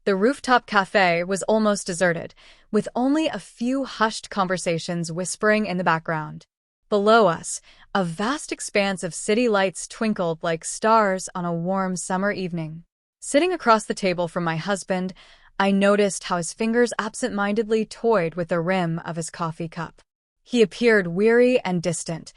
The rooftop cafe was almost deserted, with only a few hushed conversations whispering in the background. Below us, a vast expanse of city lights twinkled like stars on a warm summer evening. Sitting across the table from my husband, I noticed how his fingers absent-mindedly toyed with the rim of his coffee cup. He appeared weary and distant,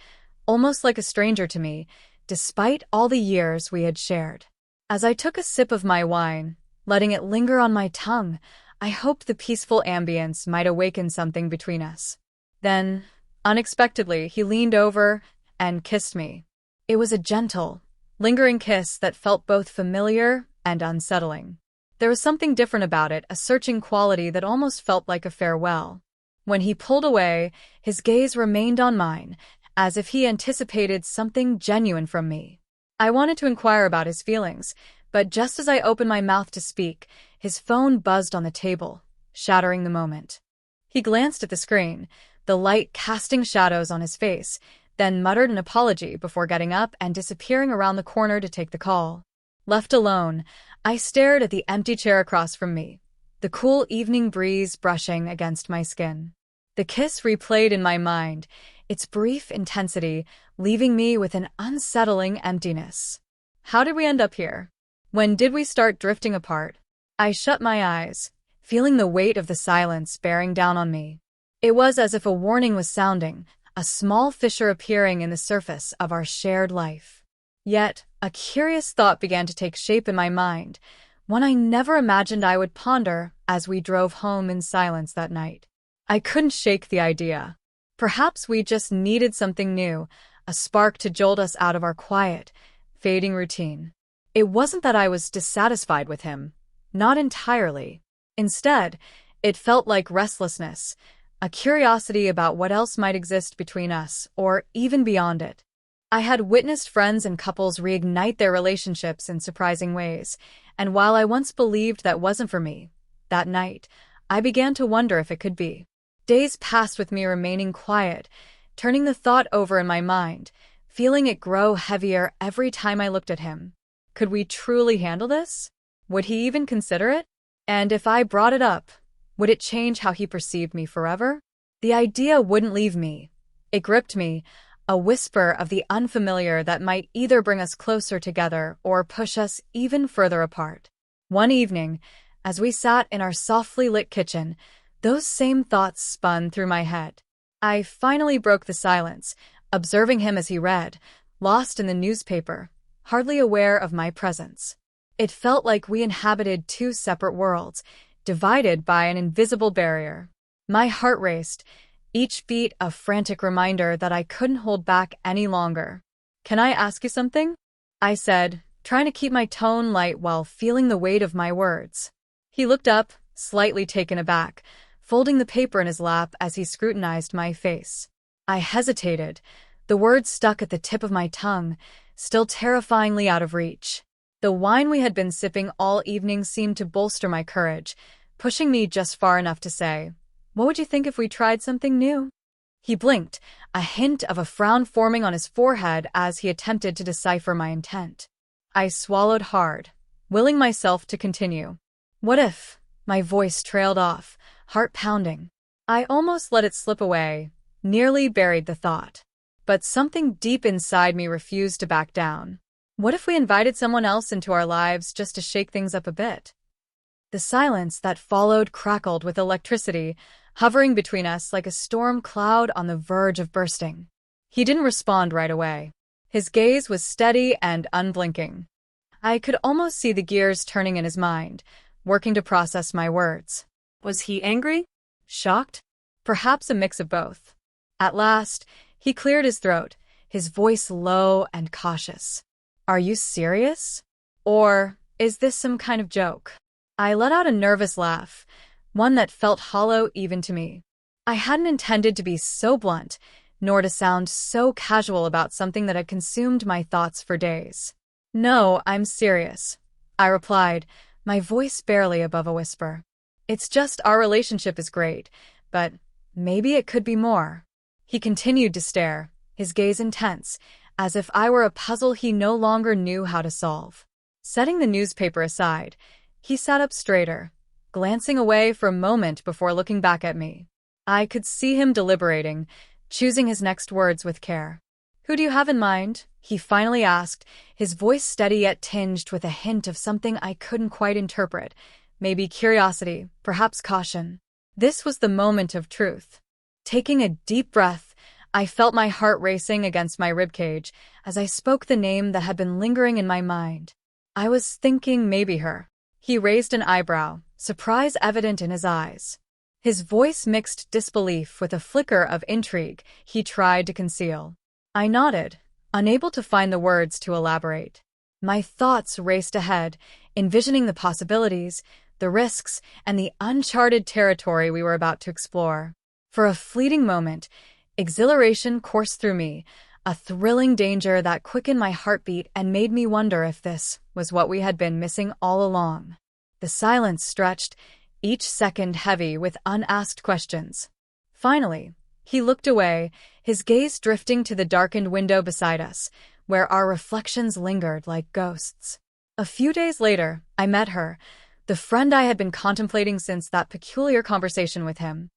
almost like a stranger to me, despite all the years we had shared. As I took a sip of my wine, letting it linger on my tongue, I hoped the peaceful ambience might awaken something between us. Then, unexpectedly, he leaned over and kissed me. It was a gentle, lingering kiss that felt both familiar and unsettling. There was something different about it, a searching quality that almost felt like a farewell. When he pulled away, his gaze remained on mine, as if he anticipated something genuine from me. I wanted to inquire about his feelings, but just as I opened my mouth to speak, his phone buzzed on the table, shattering the moment. He glanced at the screen, the light casting shadows on his face, then muttered an apology before getting up and disappearing around the corner to take the call. Left alone, I stared at the empty chair across from me, the cool evening breeze brushing against my skin. The kiss replayed in my mind, its brief intensity leaving me with an unsettling emptiness. How did we end up here? When did we start drifting apart? I shut my eyes, feeling the weight of the silence bearing down on me. It was as if a warning was sounding, a small fissure appearing in the surface of our shared life. Yet, a curious thought began to take shape in my mind, one I never imagined I would ponder as we drove home in silence that night. I couldn't shake the idea. Perhaps we just needed something new, a spark to jolt us out of our quiet, fading routine. It wasn't that I was dissatisfied with him. Not entirely. Instead, it felt like restlessness, a curiosity about what else might exist between us, or even beyond it. I had witnessed friends and couples reignite their relationships in surprising ways, and while I once believed that wasn't for me, that night, I began to wonder if it could be. Days passed with me remaining quiet, turning the thought over in my mind, feeling it grow heavier every time I looked at him. Could we truly handle this? Would he even consider it? And if I brought it up, would it change how he perceived me forever? The idea wouldn't leave me. It gripped me, a whisper of the unfamiliar that might either bring us closer together or push us even further apart. One evening, as we sat in our softly lit kitchen, those same thoughts spun through my head. I finally broke the silence, observing him as he read, lost in the newspaper, hardly aware of my presence. It felt like we inhabited two separate worlds, divided by an invisible barrier. My heart raced, each beat a frantic reminder that I couldn't hold back any longer. "Can I ask you something?" I said, trying to keep my tone light while feeling the weight of my words. He looked up, slightly taken aback, folding the paper in his lap as he scrutinized my face. I hesitated, the words stuck at the tip of my tongue, still terrifyingly out of reach. The wine we had been sipping all evening seemed to bolster my courage, pushing me just far enough to say, "What would you think if we tried something new?" He blinked, a hint of a frown forming on his forehead as he attempted to decipher my intent. I swallowed hard, willing myself to continue. "What if?" My voice trailed off, heart pounding. I almost let it slip away, nearly buried the thought. But something deep inside me refused to back down. What if we invited someone else into our lives just to shake things up a bit? The silence that followed crackled with electricity, hovering between us like a storm cloud on the verge of bursting. He didn't respond right away. His gaze was steady and unblinking. I could almost see the gears turning in his mind, working to process my words. Was he angry? Shocked? Perhaps a mix of both. At last, he cleared his throat, his voice low and cautious. "Are you serious? Or is this some kind of joke?" I let out a nervous laugh, one that felt hollow even to me. I hadn't intended to be so blunt, nor to sound so casual about something that had consumed my thoughts for days. "No, I'm serious," I replied, my voice barely above a whisper. "It's just our relationship is great, but maybe it could be more." He continued to stare, his gaze intense, as if I were a puzzle he no longer knew how to solve. Setting the newspaper aside, he sat up straighter, glancing away for a moment before looking back at me. I could see him deliberating, choosing his next words with care. "Who do you have in mind?" he finally asked, his voice steady yet tinged with a hint of something I couldn't quite interpret. Maybe curiosity, perhaps caution. This was the moment of truth. Taking a deep breath, I felt my heart racing against my ribcage as I spoke the name that had been lingering in my mind. I was thinking maybe her. He raised an eyebrow, surprise evident in his eyes. His voice mixed disbelief with a flicker of intrigue he tried to conceal. I nodded, unable to find the words to elaborate. My thoughts raced ahead, envisioning the possibilities, the risks, and the uncharted territory we were about to explore. For a fleeting moment, exhilaration coursed through me, a thrilling danger that quickened my heartbeat and made me wonder if this was what we had been missing all along. The silence stretched, each second heavy with unasked questions. Finally, he looked away, his gaze drifting to the darkened window beside us, where our reflections lingered like ghosts. A few days later, I met her, the friend I had been contemplating since that peculiar conversation with him.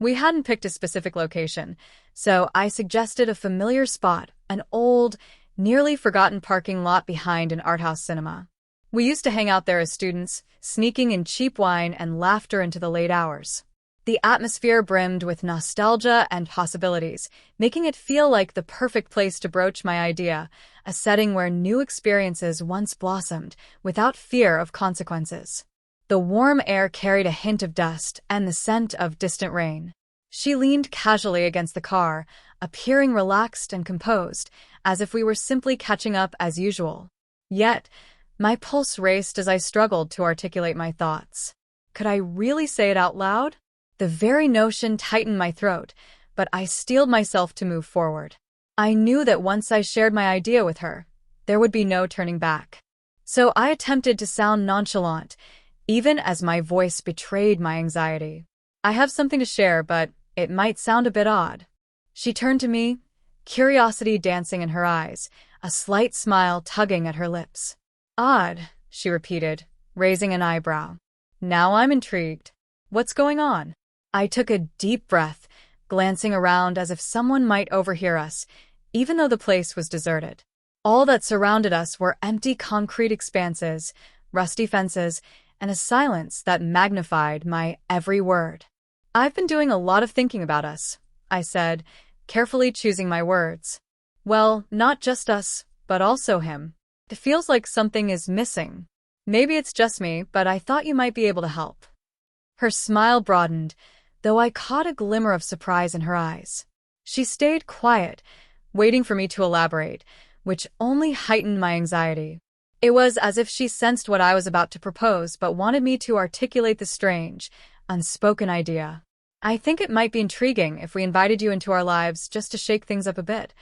We hadn't picked a specific location, so I suggested a familiar spot, an old, nearly forgotten parking lot behind an art house cinema. We used to hang out there as students, sneaking in cheap wine and laughter into the late hours. The atmosphere brimmed with nostalgia and possibilities, making it feel like the perfect place to broach my idea, a setting where new experiences once blossomed without fear of consequences. The warm air carried a hint of dust and the scent of distant rain. She leaned casually against the car, appearing relaxed and composed, as if we were simply catching up as usual. Yet, my pulse raced as I struggled to articulate my thoughts. Could I really say it out loud? The very notion tightened my throat, but I steeled myself to move forward. I knew that once I shared my idea with her, there would be no turning back. So I attempted to sound nonchalant, even as my voice betrayed my anxiety. "I have something to share, but it might sound a bit odd." She turned to me, curiosity dancing in her eyes, a slight smile tugging at her lips. "Odd," she repeated, raising an eyebrow. Now I'm intrigued. What's going on? I took a deep breath, glancing around as if someone might overhear us, even though the place was deserted. All that surrounded us were empty concrete expanses, rusty fences, and a silence that magnified my every word. "I've been doing a lot of thinking about us," I said, carefully choosing my words. "Well, not just us, but also him. It feels like something is missing. Maybe it's just me, but I thought you might be able to help." Her smile broadened, though I caught a glimmer of surprise in her eyes. She stayed quiet, waiting for me to elaborate, which only heightened my anxiety. It was as if she sensed what I was about to propose but wanted me to articulate the strange, unspoken idea. "I think it might be intriguing if we invited you into our lives just to shake things up a bit,"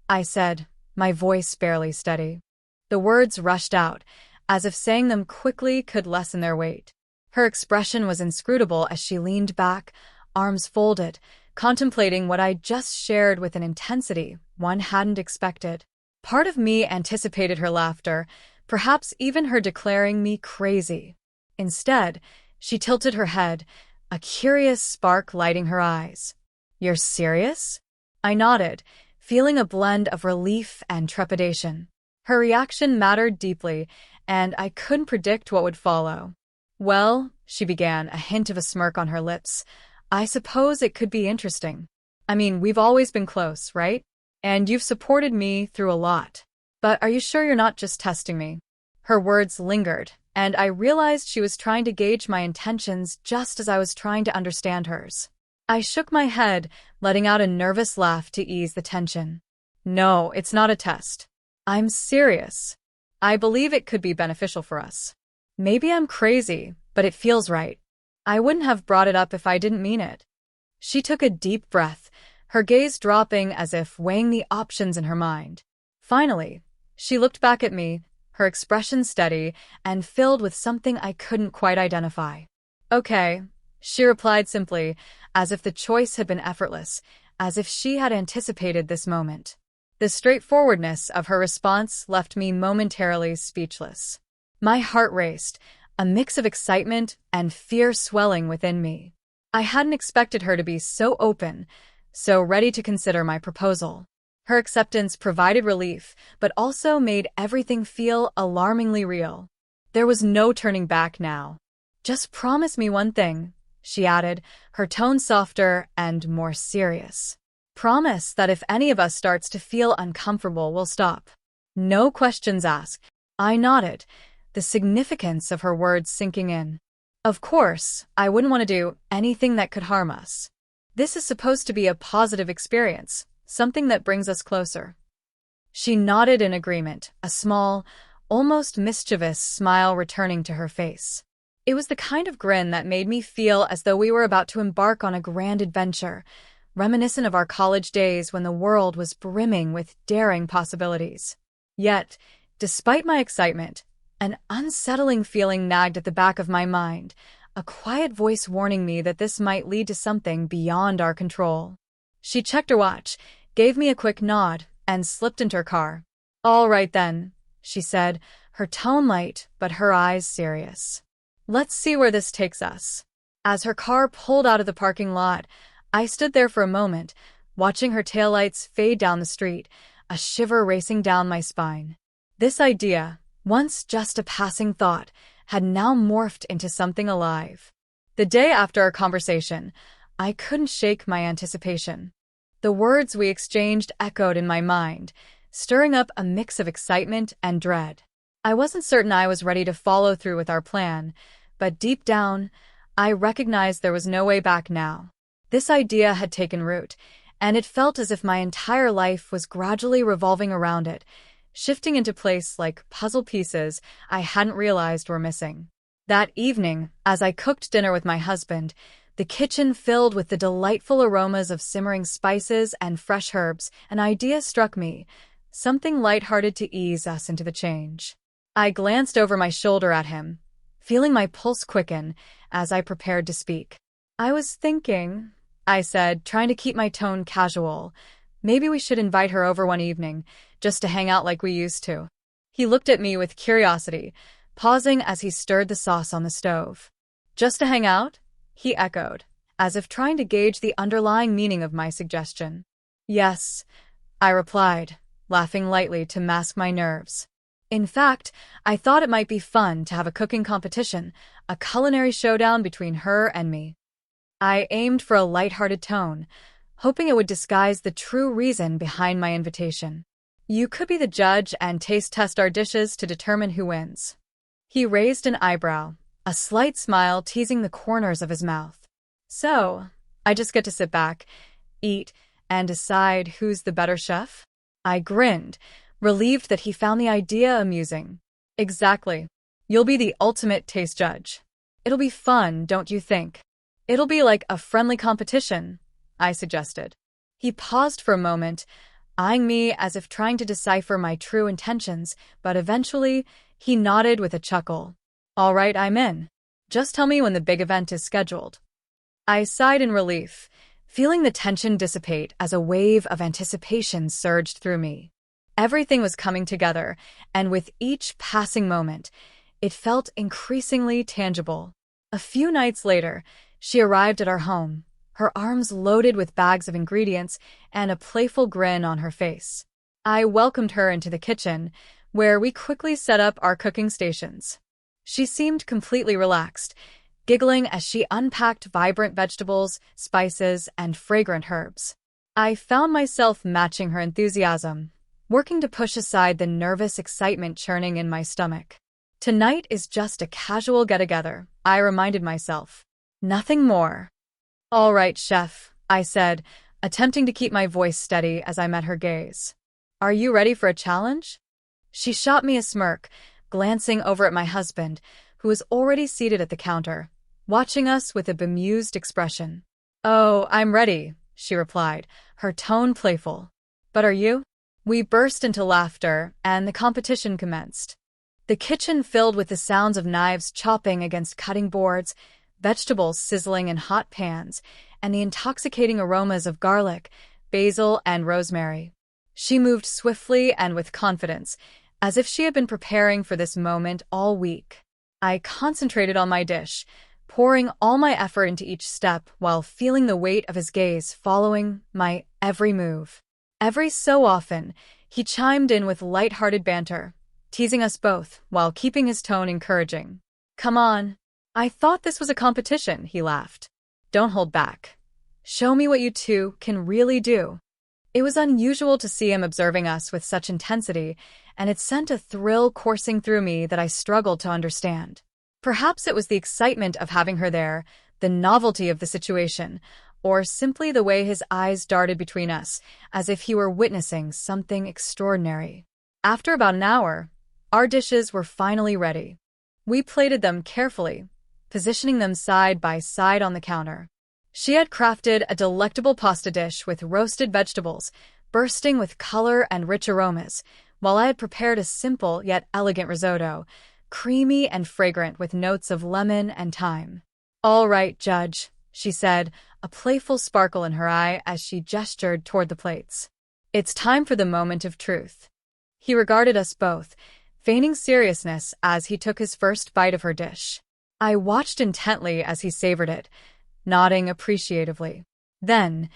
I said, my voice barely steady. The words rushed out, as if saying them quickly could lessen their weight. Her expression was inscrutable as she leaned back, arms folded, contemplating what I'd just shared with an intensity one hadn't expected. Part of me anticipated her laughter, perhaps even her declaring me crazy. Instead, she tilted her head, a curious spark lighting her eyes. "You're serious?" I nodded, feeling a blend of relief and trepidation. Her reaction mattered deeply, and I couldn't predict what would follow. "Well," she began, a hint of a smirk on her lips, "I suppose it could be interesting. I mean, we've always been close, right? And you've supported me through a lot. But are you sure you're not just testing me?" Her words lingered, and I realized she was trying to gauge my intentions just as I was trying to understand hers. I shook my head, letting out a nervous laugh to ease the tension. "No, it's not a test. I'm serious. I believe it could be beneficial for us. Maybe I'm crazy, but it feels right. I wouldn't have brought it up if I didn't mean it." She took a deep breath, her gaze dropping as if weighing the options in her mind. Finally, she looked back at me, her expression steady and filled with something I couldn't quite identify. "Okay," she replied simply, as if the choice had been effortless, as if she had anticipated this moment. The straightforwardness of her response left me momentarily speechless. My heart raced, a mix of excitement and fear swelling within me. I hadn't expected her to be so open, so ready to consider my proposal. Her acceptance provided relief, but also made everything feel alarmingly real. There was no turning back now. "Just promise me one thing," she added, her tone softer and more serious. "Promise that if any of us starts to feel uncomfortable, we'll stop. No questions asked." I nodded, the significance of her words sinking in. Of course, I wouldn't want to do anything that could harm us. This is supposed to be a positive experience, something that brings us closer. She nodded in agreement, a small, almost mischievous smile returning to her face. It was the kind of grin that made me feel as though we were about to embark on a grand adventure, reminiscent of our college days when the world was brimming with daring possibilities. Yet, despite my excitement, an unsettling feeling nagged at the back of my mind, a quiet voice warning me that this might lead to something beyond our control. She checked her watch, gave me a quick nod, and slipped into her car. "All right then," she said, her tone light but her eyes serious. "Let's see where this takes us." As her car pulled out of the parking lot, I stood there for a moment, watching her taillights fade down the street, a shiver racing down my spine. This idea, once just a passing thought, had now morphed into something alive. The day after our conversation, I couldn't shake my anticipation. The words we exchanged echoed in my mind, stirring up a mix of excitement and dread. I wasn't certain I was ready to follow through with our plan, but deep down, I recognized there was no way back now. This idea had taken root, and it felt as if my entire life was gradually revolving around it, shifting into place like puzzle pieces I hadn't realized were missing. That evening, as I cooked dinner with my husband, the kitchen filled with the delightful aromas of simmering spices and fresh herbs, an idea struck me, something lighthearted to ease us into the change. I glanced over my shoulder at him, feeling my pulse quicken as I prepared to speak. "I was thinking," I said, trying to keep my tone casual, "maybe we should invite her over one evening, just to hang out like we used to." He looked at me with curiosity, pausing as he stirred the sauce on the stove. "Just to hang out?" he echoed, as if trying to gauge the underlying meaning of my suggestion. "Yes," I replied, laughing lightly to mask my nerves. In fact, I thought it might be fun to have a cooking competition, a culinary showdown between her and me. I aimed for a lighthearted tone, hoping it would disguise the true reason behind my invitation. "You could be the judge and taste test our dishes to determine who wins." He raised an eyebrow, a slight smile teasing the corners of his mouth. "So, I just get to sit back, eat, and decide who's the better chef?" I grinned, relieved that he found the idea amusing. "Exactly. You'll be the ultimate taste judge. It'll be fun, don't you think?" "It'll be like a friendly competition," I suggested. He paused for a moment, eyeing me as if trying to decipher my true intentions, but eventually, he nodded with a chuckle. "All right, I'm in. Just tell me when the big event is scheduled." I sighed in relief, feeling the tension dissipate as a wave of anticipation surged through me. Everything was coming together, and with each passing moment, it felt increasingly tangible. A few nights later, she arrived at our home, her arms loaded with bags of ingredients and a playful grin on her face. I welcomed her into the kitchen, where we quickly set up our cooking stations. She seemed completely relaxed, giggling as she unpacked vibrant vegetables, spices, and fragrant herbs. I found myself matching her enthusiasm, working to push aside the nervous excitement churning in my stomach. Tonight is just a casual get-together, I reminded myself. Nothing more. "All right, chef," I said, attempting to keep my voice steady as I met her gaze. "Are you ready for a challenge?" She shot me a smirk, glancing over at my husband, who was already seated at the counter, watching us with a bemused expression. "Oh, I'm ready," she replied, her tone playful. "But are you?" We burst into laughter, and the competition commenced. The kitchen filled with the sounds of knives chopping against cutting boards, vegetables sizzling in hot pans, and the intoxicating aromas of garlic, basil, and rosemary. She moved swiftly and with confidence, as if she had been preparing for this moment all week. I concentrated on my dish, pouring all my effort into each step while feeling the weight of his gaze following my every move. Every so often, he chimed in with light-hearted banter, teasing us both while keeping his tone encouraging. "Come on. I thought this was a competition," he laughed. "Don't hold back. Show me what you two can really do." It was unusual to see him observing us with such intensity, and it sent a thrill coursing through me that I struggled to understand. Perhaps it was the excitement of having her there, the novelty of the situation, or simply the way his eyes darted between us, as if he were witnessing something extraordinary. After about an hour, our dishes were finally ready. We plated them carefully, positioning them side by side on the counter. She had crafted a delectable pasta dish with roasted vegetables, bursting with color and rich aromas, while I had prepared a simple yet elegant risotto, creamy and fragrant with notes of lemon and thyme. "All right, Judge," she said, a playful sparkle in her eye as she gestured toward the plates. "It's time for the moment of truth." He regarded us both, feigning seriousness as he took his first bite of her dish. I watched intently as he savored it, nodding appreciatively. Then,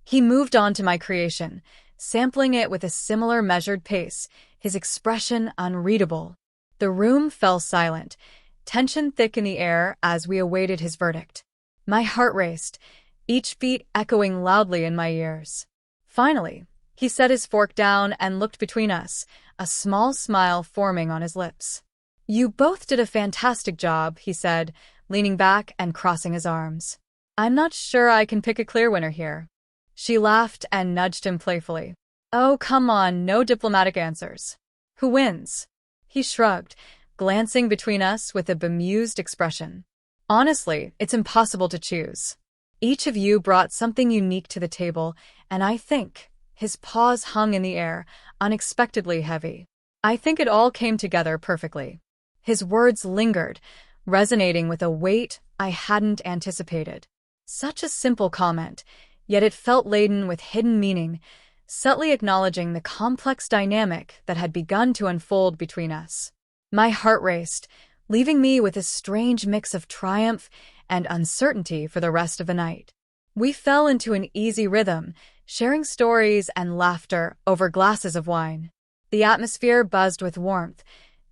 he moved on to my creation, sampling it with a similar measured pace, his expression unreadable. The room fell silent, tension thick in the air as we awaited his verdict. My heart raced, each beat echoing loudly in my ears. Finally, he set his fork down and looked between us, a small smile forming on his lips. "You both did a fantastic job," he said, leaning back and crossing his arms. "I'm not sure I can pick a clear winner here." She laughed and nudged him playfully. "Oh, come on, no diplomatic answers. Who wins?" He shrugged, glancing between us with a bemused expression. "Honestly, it's impossible to choose. Each of you brought something unique to the table, and I think," his paws hung in the air, unexpectedly heavy. "I think it all came together perfectly." His words lingered, resonating with a weight I hadn't anticipated. Such a simple comment, yet it felt laden with hidden meaning, subtly acknowledging the complex dynamic that had begun to unfold between us. My heart raced, leaving me with a strange mix of triumph and uncertainty for the rest of the night. We fell into an easy rhythm, sharing stories and laughter over glasses of wine. The atmosphere buzzed with warmth,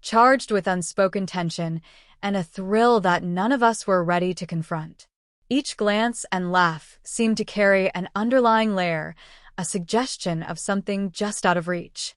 charged with unspoken tension, and a thrill that none of us were ready to confront. Each glance and laugh seemed to carry an underlying layer, a suggestion of something just out of reach.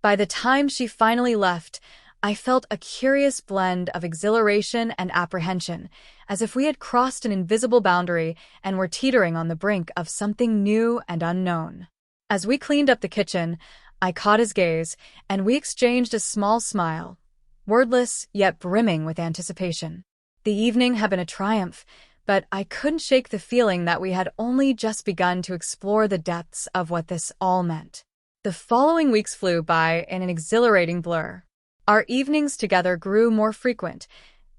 By the time she finally left, I felt a curious blend of exhilaration and apprehension, as if we had crossed an invisible boundary and were teetering on the brink of something new and unknown. As we cleaned up the kitchen, I caught his gaze, and we exchanged a small smile, wordless yet brimming with anticipation. The evening had been a triumph, but I couldn't shake the feeling that we had only just begun to explore the depths of what this all meant. The following weeks flew by in an exhilarating blur. Our evenings together grew more frequent,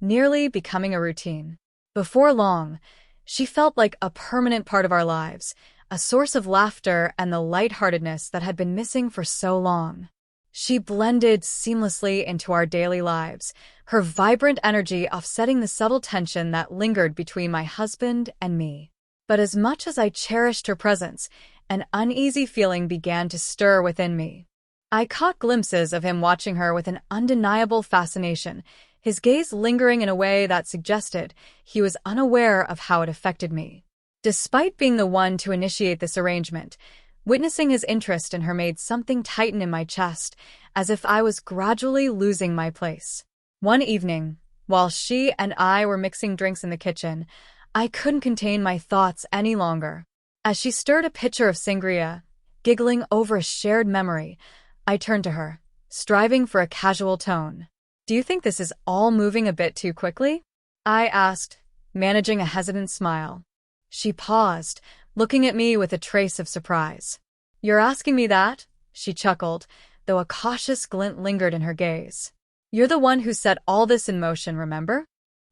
nearly becoming a routine. Before long, she felt like a permanent part of our lives, a source of laughter and the lightheartedness that had been missing for so long. She blended seamlessly into our daily lives, her vibrant energy offsetting the subtle tension that lingered between my husband and me. But as much as I cherished her presence, an uneasy feeling began to stir within me. I caught glimpses of him watching her with an undeniable fascination, his gaze lingering in a way that suggested he was unaware of how it affected me. Despite being the one to initiate this arrangement, witnessing his interest in her made something tighten in my chest, as if I was gradually losing my place. One evening, while she and I were mixing drinks in the kitchen, I couldn't contain my thoughts any longer. As she stirred a pitcher of sangria, giggling over a shared memory, I turned to her, striving for a casual tone. "Do you think this is all moving a bit too quickly?" I asked, managing a hesitant smile. She paused, looking at me with a trace of surprise. "You're asking me that?" she chuckled, though a cautious glint lingered in her gaze. "You're the one who set all this in motion, remember?"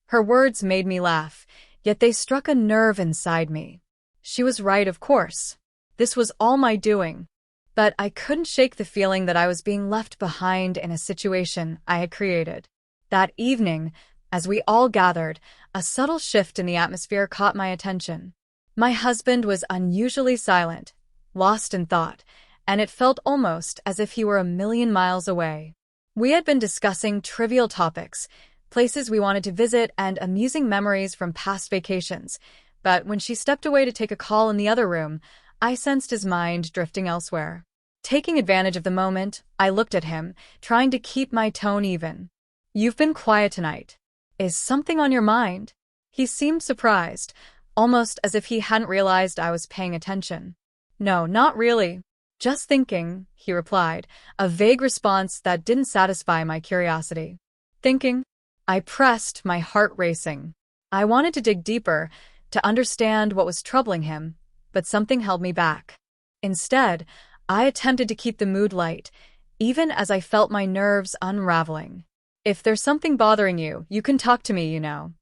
Her words made me laugh, yet they struck a nerve inside me. She was right, of course. This was all my doing. But I couldn't shake the feeling that I was being left behind in a situation I had created. That evening, As we all gathered, a subtle shift in the atmosphere caught my attention. My husband was unusually silent, lost in thought, and it felt almost as if he were a million miles away. We had been discussing trivial topics, places we wanted to visit, and amusing memories from past vacations, but when she stepped away to take a call in the other room, I sensed his mind drifting elsewhere. Taking advantage of the moment, I looked at him, trying to keep my tone even. "You've been quiet tonight. Is something on your mind?" He seemed surprised, almost as if he hadn't realized I was paying attention. "No, not really. Just thinking," he replied, a vague response that didn't satisfy my curiosity. "Thinking?" I pressed, my heart racing. I wanted to dig deeper, to understand what was troubling him, but something held me back. Instead, I attempted to keep the mood light, even as I felt my nerves unraveling. "If there's something bothering you, you can talk to me, you know."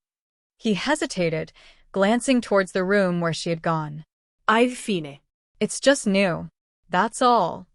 He hesitated, glancing towards the room where she had gone. "I've fine. "It's just new. That's all."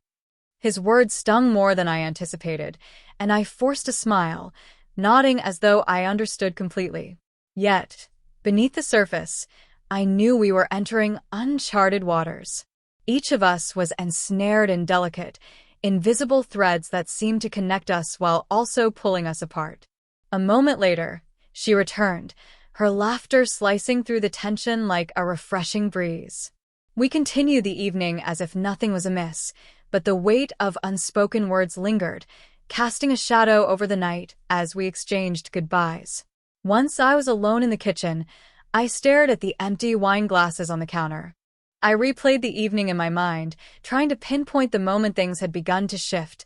His words stung more than I anticipated, and I forced a smile, nodding as though I understood completely. Yet, beneath the surface, I knew we were entering uncharted waters. Each of us was ensnared in delicate, invisible threads that seemed to connect us while also pulling us apart. A moment later, she returned, her laughter slicing through the tension like a refreshing breeze. We continued the evening as if nothing was amiss, but the weight of unspoken words lingered, casting a shadow over the night as we exchanged goodbyes. Once I was alone in the kitchen, I stared at the empty wine glasses on the counter. I replayed the evening in my mind, trying to pinpoint the moment things had begun to shift,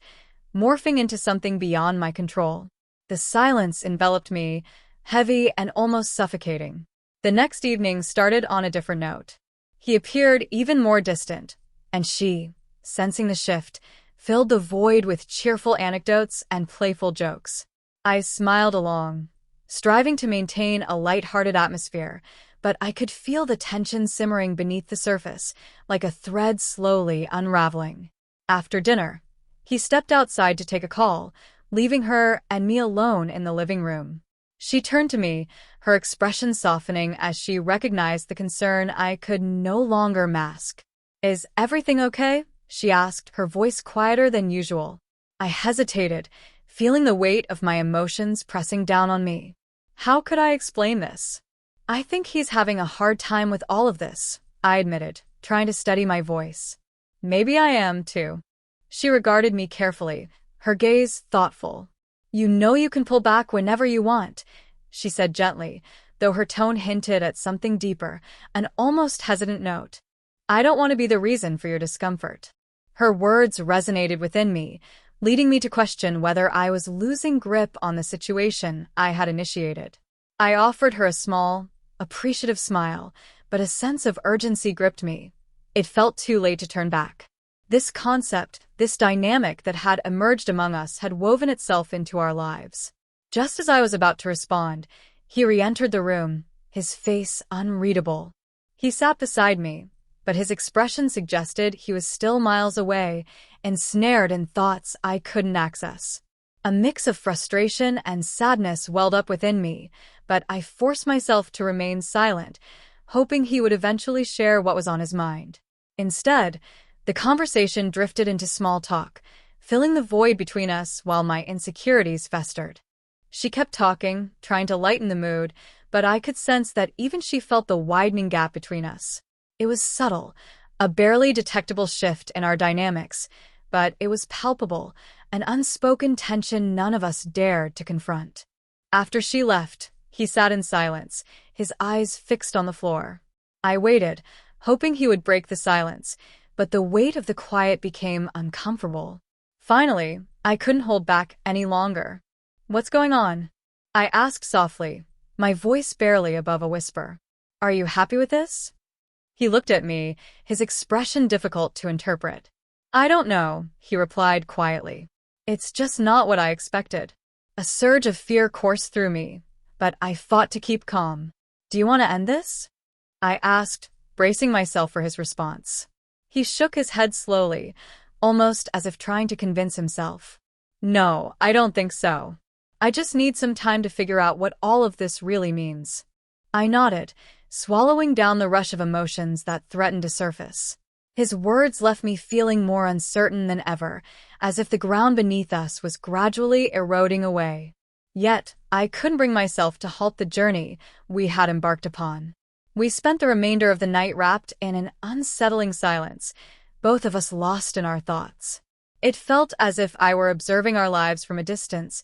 morphing into something beyond my control. The silence enveloped me, heavy and almost suffocating. The next evening started on a different note. He appeared even more distant, and she, sensing the shift, filled the void with cheerful anecdotes and playful jokes. I smiled along, striving to maintain a light-hearted atmosphere, but I could feel the tension simmering beneath the surface, like a thread slowly unraveling. After dinner, he stepped outside to take a call, leaving her and me alone in the living room. She turned to me, her expression softening as she recognized the concern I could no longer mask. "Is everything okay?" she asked, her voice quieter than usual. I hesitated, feeling the weight of my emotions pressing down on me. How could I explain this? "I think he's having a hard time with all of this," I admitted, trying to steady my voice. "Maybe I am, too." She regarded me carefully, her gaze thoughtful. "You know you can pull back whenever you want," she said gently, though her tone hinted at something deeper, an almost hesitant note. "I don't want to be the reason for your discomfort." Her words resonated within me, leading me to question whether I was losing grip on the situation I had initiated. I offered her a small, appreciative smile, but a sense of urgency gripped me. It felt too late to turn back. This concept, this dynamic that had emerged among us had woven itself into our lives. Just as I was about to respond, he re-entered the room, his face unreadable. He sat beside me, but his expression suggested he was still miles away, ensnared in thoughts I couldn't access. A mix of frustration and sadness welled up within me, but I forced myself to remain silent, hoping he would eventually share what was on his mind. Instead, the conversation drifted into small talk, filling the void between us while my insecurities festered. She kept talking, trying to lighten the mood, but I could sense that even she felt the widening gap between us. It was subtle, a barely detectable shift in our dynamics, but it was palpable, an unspoken tension none of us dared to confront. After she left, he sat in silence, his eyes fixed on the floor. I waited, hoping he would break the silence, but the weight of the quiet became uncomfortable. Finally, I couldn't hold back any longer. "What's going on?" I asked softly, my voice barely above a whisper. "Are you happy with this?" He looked at me, his expression difficult to interpret. "I don't know," he replied quietly. "It's just not what I expected." A surge of fear coursed through me, but I fought to keep calm. "Do you want to end this?" I asked, bracing myself for his response. He shook his head slowly, almost as if trying to convince himself. "No, I don't think so." I just need some time to figure out what all of this really means. I nodded, swallowing down the rush of emotions that threatened to surface. His words left me feeling more uncertain than ever, as if the ground beneath us was gradually eroding away. Yet, I couldn't bring myself to halt the journey we had embarked upon. We spent the remainder of the night wrapped in an unsettling silence, both of us lost in our thoughts. It felt as if I were observing our lives from a distance,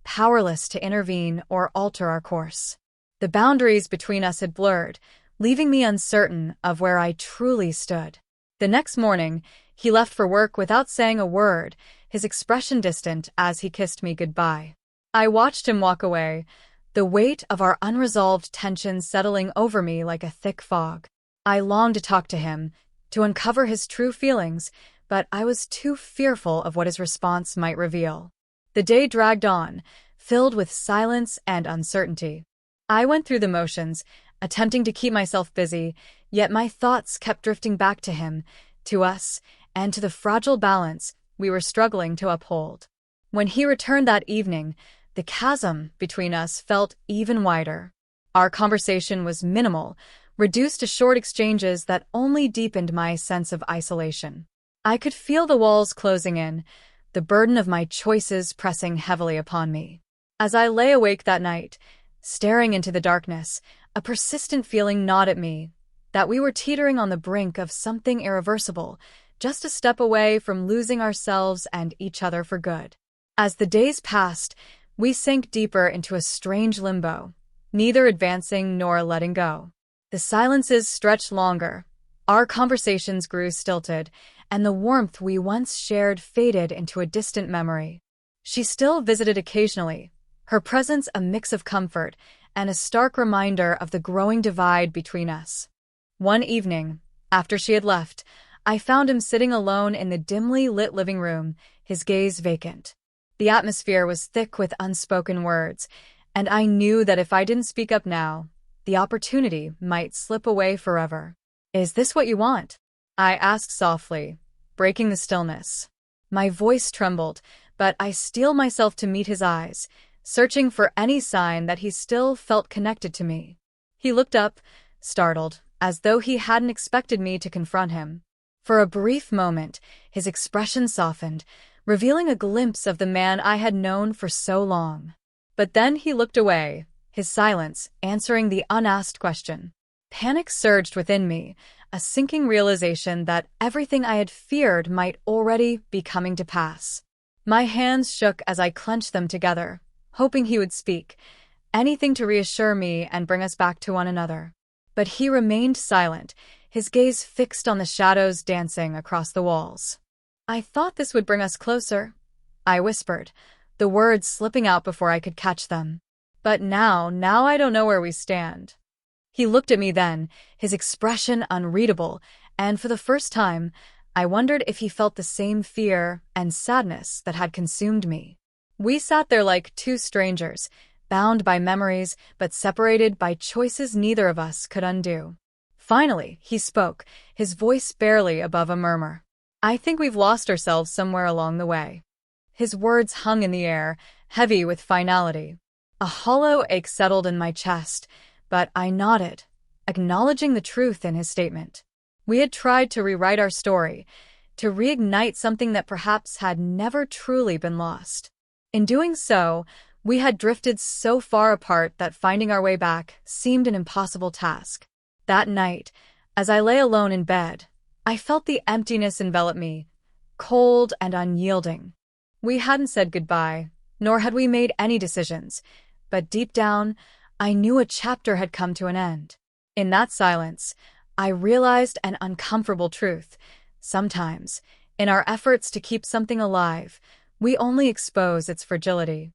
powerless to intervene or alter our course. The boundaries between us had blurred, leaving me uncertain of where I truly stood. The next morning, he left for work without saying a word, his expression distant as he kissed me goodbye. I watched him walk away, the weight of our unresolved tension settling over me like a thick fog. I longed to talk to him, to uncover his true feelings, but I was too fearful of what his response might reveal. The day dragged on, filled with silence and uncertainty. I went through the motions, attempting to keep myself busy, yet my thoughts kept drifting back to him, to us, and to the fragile balance we were struggling to uphold. When he returned that evening, the chasm between us felt even wider. Our conversation was minimal, reduced to short exchanges that only deepened my sense of isolation. I could feel the walls closing in, the burden of my choices pressing heavily upon me. As I lay awake that night, staring into the darkness, a persistent feeling gnawed at me, that we were teetering on the brink of something irreversible, just a step away from losing ourselves and each other for good. As the days passed, we sank deeper into a strange limbo, neither advancing nor letting go. The silences stretched longer, our conversations grew stilted, and the warmth we once shared faded into a distant memory. She still visited occasionally, her presence a mix of comfort and a stark reminder of the growing divide between us. One evening, after she had left, I found him sitting alone in the dimly lit living room, his gaze vacant. The atmosphere was thick with unspoken words, and I knew that if I didn't speak up now, the opportunity might slip away forever. "Is this what you want?" I asked softly, breaking the stillness. My voice trembled, but I steeled myself to meet his eyes, searching for any sign that he still felt connected to me. He looked up, startled, as though he hadn't expected me to confront him. For a brief moment, his expression softened, revealing a glimpse of the man I had known for so long. But then he looked away, his silence answering the unasked question. Panic surged within me, a sinking realization that everything I had feared might already be coming to pass. My hands shook as I clenched them together, hoping he would speak, anything to reassure me and bring us back to one another. But he remained silent, his gaze fixed on the shadows dancing across the walls. "I thought this would bring us closer," I whispered, the words slipping out before I could catch them. "But now I don't know where we stand." He looked at me then, his expression unreadable, and for the first time, I wondered if he felt the same fear and sadness that had consumed me. We sat there like two strangers, bound by memories but separated by choices neither of us could undo. Finally, he spoke, his voice barely above a murmur. "I think we've lost ourselves somewhere along the way." His words hung in the air, heavy with finality. A hollow ache settled in my chest, but I nodded, acknowledging the truth in his statement. We had tried to rewrite our story, to reignite something that perhaps had never truly been lost. In doing so, we had drifted so far apart that finding our way back seemed an impossible task. That night, as I lay alone in bed, I felt the emptiness envelop me, cold and unyielding. We hadn't said goodbye, nor had we made any decisions, but deep down, I knew a chapter had come to an end. In that silence, I realized an uncomfortable truth. Sometimes, in our efforts to keep something alive, we only expose its fragility.